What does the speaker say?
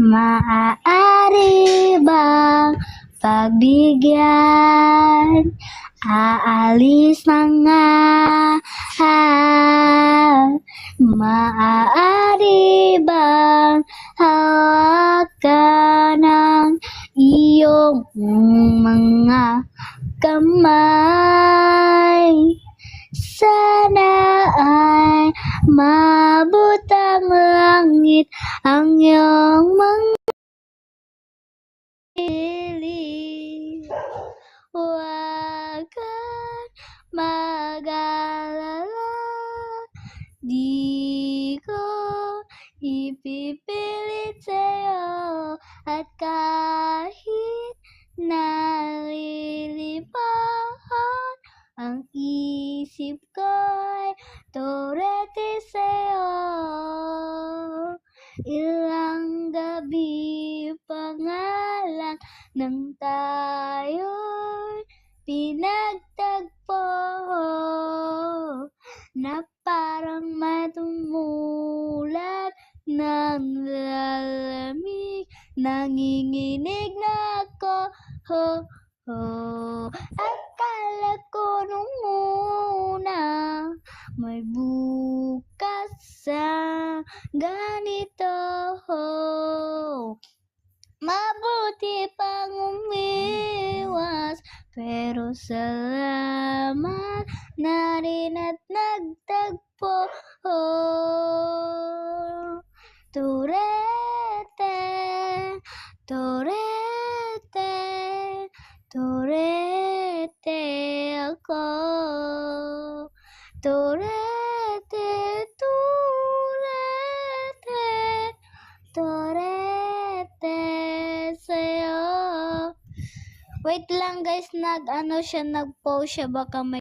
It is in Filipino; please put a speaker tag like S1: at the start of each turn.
S1: Maaari bang pagbigyan? Aalis na nga. Maaari bang hawakan ng iyong mga kamay? Sana ay maabot ang langit ang iyong mga piling. Huwag kang mag-alala, di ko ipipilit sa'yo. At kahit nalilipahan ang isip ko'y turete sa'yo. Ilang gabi pa nga lang nang tayo'y pinagtagpo, na parang matumulat ng lalamig. Nanginginig na ako, akala ko nung una may bukas sa ganito. Mabuti pang umiwas, pero salamat na rin at nagtagpo. Turete, turete, turete ako. Turete, turete, turete sa'yo. Wait lang guys, nag-post siya, baka may